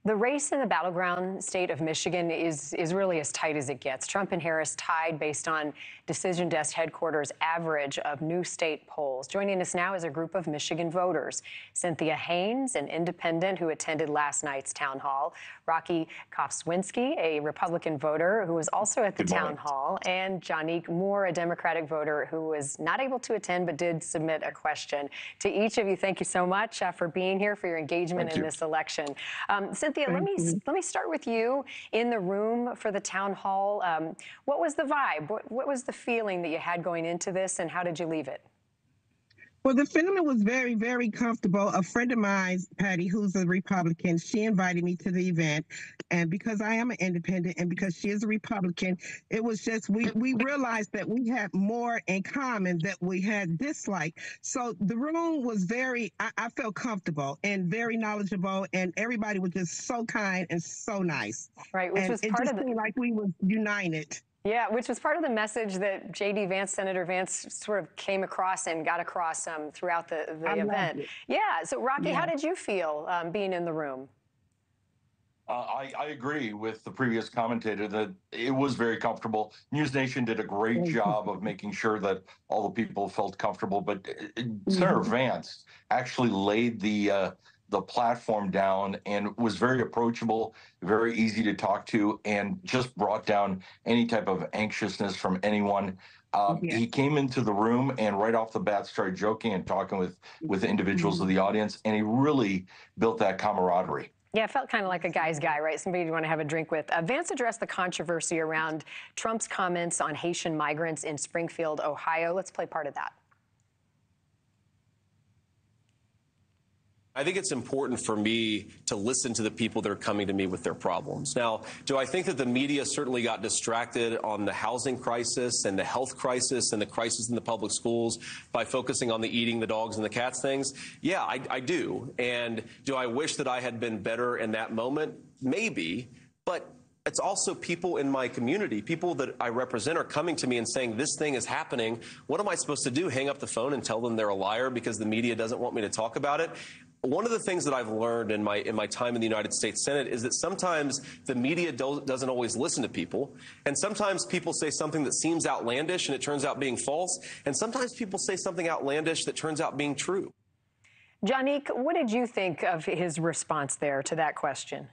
The race in the battleground state of Michigan is really as tight as it gets. Trump and Harris tied based on Decision Desk headquarters average of new state polls. Joining us now is a group of Michigan voters. Cynthia Haynes, an independent who attended last night's town hall. Rocky Raczkowski, a Republican voter who was also at the town hall. And Johnique Moore, a Democratic voter who was not able to attend but did submit a question. To each of you, thank you so much for being here, for your engagement in this election. Cynthia, let me start with you in the room for the town hall. What was the vibe? What was the feeling that you had going into this, and how did you leave it? Well, the feeling was very, very comfortable. A friend of mine, Patty, who's a Republican, she invited me to the event. And because I am an independent and because she is a Republican, it was just, we realized that we had more in common that we had dislike. So the room was very, I felt comfortable and very knowledgeable, and everybody was just so kind and so nice. Right, which was part of it seemed like we were united. Yeah, which was part of the message that JD Vance, Senator Vance, sort of came across and got across throughout the event. Yeah, so Rocky, how did you feel being in the room? I agree with the previous commentator that it was very comfortable. NewsNation did a great job of making sure that all the people felt comfortable, but Senator Vance actually laid the platform down and was very approachable, very easy to talk to, and just brought down any type of anxiousness from anyone. He came into the room and right off the bat started joking and talking with individuals of the audience, and he really built that camaraderie. Yeah, it felt kind of like a guy's guy, right? Somebody you want to have a drink with. Vance addressed the controversy around Trump's comments on Haitian migrants in Springfield, Ohio. Let's play part of that. I think it's important for me to listen to the people that are coming to me with their problems. Now, do I think that the media certainly got distracted on the housing crisis and the health crisis and the crisis in the public schools by focusing on the eating the dogs and the cats things? Yeah, I do. And do I wish that I had been better in that moment? Maybe. But it's also people in my community, people that I represent, are coming to me and saying, this thing is happening. What am I supposed to do? Hang up the phone and tell them they're a liar because the media doesn't want me to talk about it? One of the things that I've learned in my time in the United States Senate is that sometimes the media doesn't always listen to people. And sometimes people say something that seems outlandish and it turns out being false. And sometimes people say something outlandish that turns out being true. Johnique, what did you think of his response there to that question?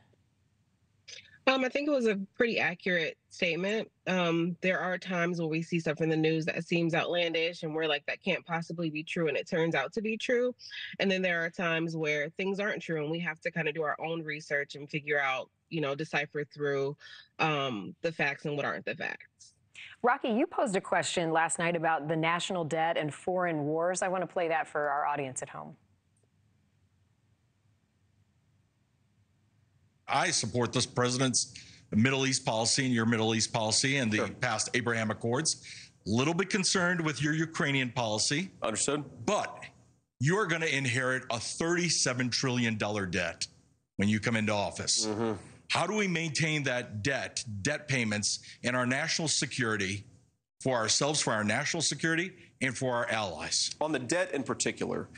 I think it was a pretty accurate statement. There are times when we see stuff in the news that seems outlandish and we're like, that can't possibly be true, and it turns out to be true. And then there are times where things aren't true and we have to kind of do our own research and figure out, decipher through the facts and what aren't the facts. Rocky, you posed a question last night about the national debt and foreign wars. I want to play that for our audience at home. I support this president's Middle East policy and your Middle East policy and the past Abraham Accords. A little bit concerned with your Ukrainian policy. Understood. But you're going to inherit a $37 trillion debt when you come into office. How do we maintain that debt payments, and our national security for ourselves, for our national security, and for our allies? On the debt in particular,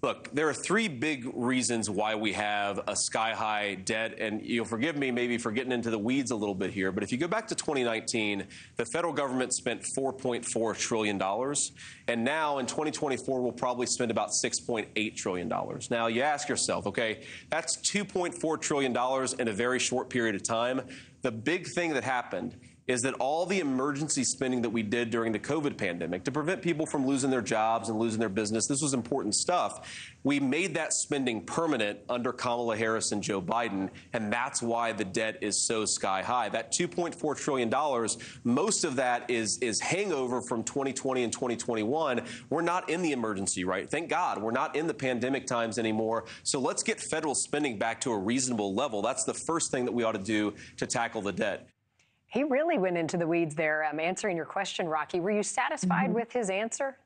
look, there are three big reasons why we have a sky-high debt, and you'll forgive me maybe for getting into the weeds a little bit here, but if you go back to 2019, the federal government spent $4.4 trillion, and now in 2024, we'll probably spend about $6.8 trillion. Now, you ask yourself, okay, that's $2.4 trillion in a very short period of time. The big thing that happened is that all the emergency spending that we did during the COVID pandemic to prevent people from losing their jobs and losing their business, this was important stuff. We made that spending permanent under Kamala Harris and Joe Biden, and that's why the debt is so sky high. That $2.4 trillion, most of that is hangover from 2020 and 2021. We're not in the emergency, right? Thank God we're not in the pandemic times anymore. So let's get federal spending back to a reasonable level. That's the first thing that we ought to do to tackle the debt. He really went into the weeds there, answering your question, Rocky. Were you satisfied with his answer?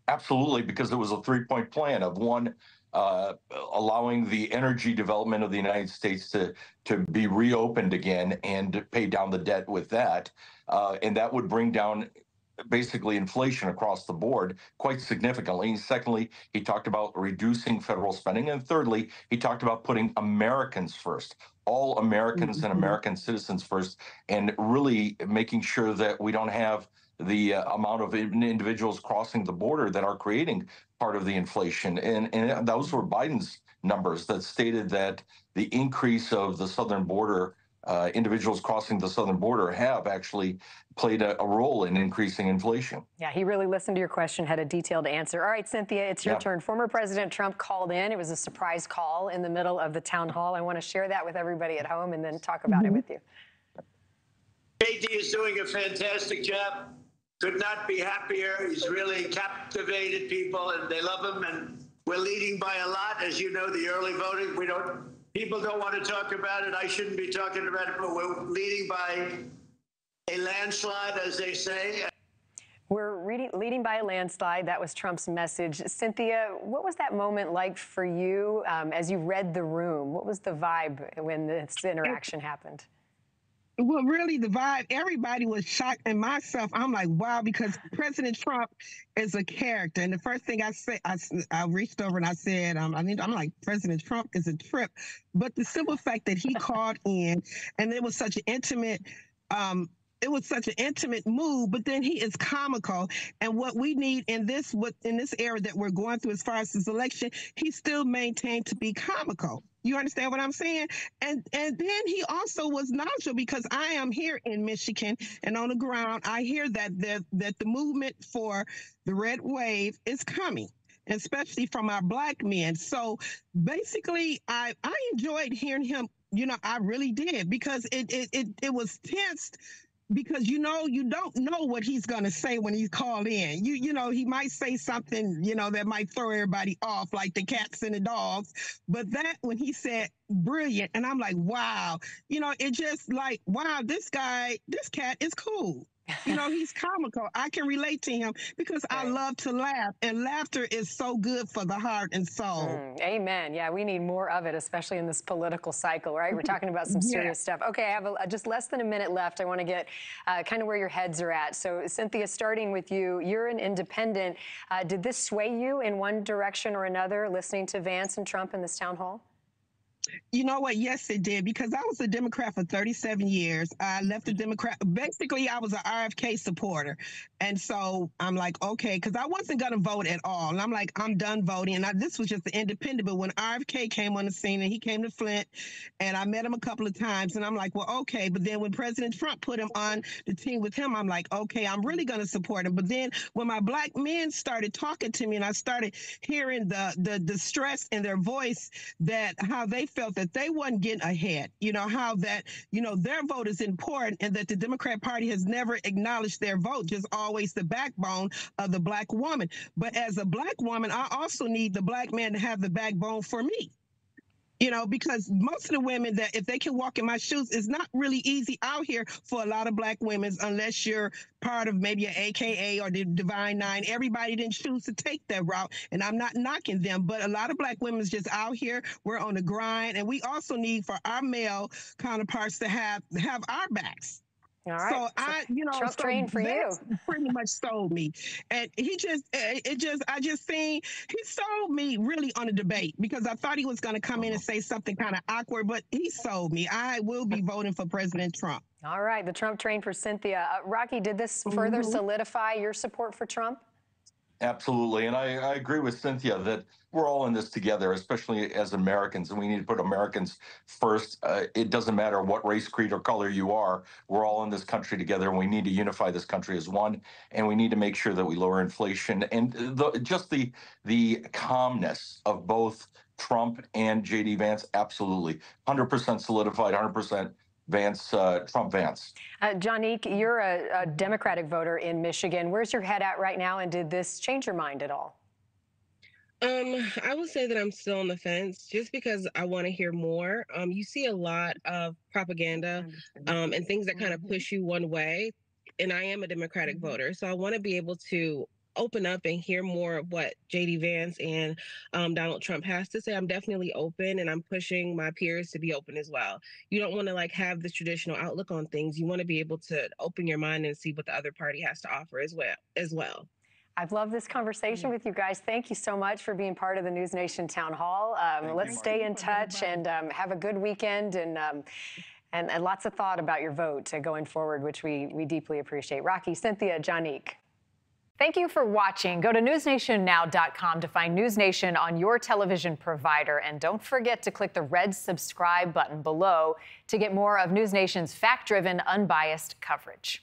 Absolutely, because it was a three-point plan of one, allowing the energy development of the United States to be reopened again and pay down the debt with that. And that would bring down basically inflation across the board quite significantly. Secondly, he talked about reducing federal spending. And thirdly, he talked about putting Americans first, all Americans and American citizens first, and really making sure that we don't have the amount of individuals crossing the border that are creating part of the inflation. And those were Biden's numbers that stated that the increase of the southern border, individuals crossing the southern border, have actually played a role in increasing inflation. Yeah, he really listened to your question, had a detailed answer. All right, Cynthia, it's your turn. Former President Trump called in. It was a surprise call in the middle of the town hall. I want to share that with everybody at home and then talk about it with you. JD is doing a fantastic job. Could not be happier. He's really captivated people, and they love him. And we're leading by a lot, as you know. The early voting, people don't want to talk about it. I shouldn't be talking about it, but we're leading by a landslide, as they say. We're leading by a landslide. That was Trump's message. Cynthia, what was that moment like for you as you read the room? What was the vibe when this interaction happened? Well, really, the vibe, everybody was shocked, and myself, I'm like, wow, because President Trump is a character. And the first thing I said, I reached over and I said, I'm like, President Trump is a trip. But the simple fact that he called in, and it was such an intimate move, but then he is comical. And what we need in this era that we're going through as far as this election, he still maintained to be comical. You understand what I'm saying? And then he also was knowledgeable, because I am here in Michigan and on the ground, I hear that the movement for the red wave is coming, especially from our black men. So basically, I enjoyed hearing him. I really did, because it was tense. Because you don't know what he's going to say when he's called in. He might say something, that might throw everybody off, like the cats and the dogs. But that, when he said brilliant, and I'm like, wow, it just like, wow, this cat is cool. He's comical. I can relate to him because I love to laugh, and laughter is so good for the heart and soul. Amen. Yeah, we need more of it, especially in this political cycle, right? We're talking about some serious stuff. Okay, I have just less than a minute left. I want to get kind of where your heads are at. So, Cynthia, starting with you, you're an independent. Did this sway you in one direction or another, listening to Vance and Trump in this town hall? You know what? Yes, it did, because I was a Democrat for 37 years. I left the Democrat. Basically, I was an RFK supporter. And so I'm like, okay, because I wasn't going to vote at all. And I'm like, I'm done voting. And this was just the independent. But when RFK came on the scene, and he came to Flint, and I met him a couple of times, and I'm like, well, okay. But then when President Trump put him on the team with him, I'm like, okay, I'm really going to support him. But then when my black men started talking to me, and I started hearing the distress in their voice, that how they felt that they wasn't getting ahead, how that, their vote is important, and that the Democrat Party has never acknowledged their vote, just always the backbone of the black woman. But as a black woman, I also need the black man to have the backbone for me. Because most of the women, that if they can walk in my shoes, it's not really easy out here for a lot of black women, unless you're part of maybe an AKA or the Divine Nine. Everybody didn't choose to take that route, and I'm not knocking them, but a lot of black women is just out here. We're on the grind, and we also need for our male counterparts to have our backs. All right. So Trump trained for you. Pretty much sold me, and he sold me really on a debate, because I thought he was going to come in and say something kind of awkward, but he sold me. I will be voting for President Trump. All right, the Trump train for Cynthia. Rocky, did this further solidify your support for Trump? Absolutely. And I agree with Cynthia that we're all in this together, especially as Americans, and we need to put Americans first. It doesn't matter what race, creed, or color you are. We're all in this country together, and we need to unify this country as one, and we need to make sure that we lower inflation. And just the calmness of both Trump and JD Vance, absolutely. 100% solidified, 100% Trump-Vance. Johnique, you're a Democratic voter in Michigan. Where's your head at right now, and did this change your mind at all? I would say that I'm still on the fence, just because I want to hear more. You see a lot of propaganda and things that kind of push you one way, and I am a Democratic voter, so I want to be able to open up and hear more of what JD Vance and Donald Trump has to say. I'm definitely open, and I'm pushing my peers to be open as well. You don't want to like have this traditional outlook on things. You want to be able to open your mind and see what the other party has to offer as well. I've loved this conversation with you guys. Thank you so much for being part of the NewsNation Town Hall. Let's stay in touch and have a good weekend and lots of thought about your vote going forward, which we deeply appreciate. Rocky, Cynthia, Johnique. Thank you for watching. Go to newsnationnow.com to find NewsNation on your television provider. And don't forget to click the red subscribe button below to get more of NewsNation's fact-driven, unbiased coverage.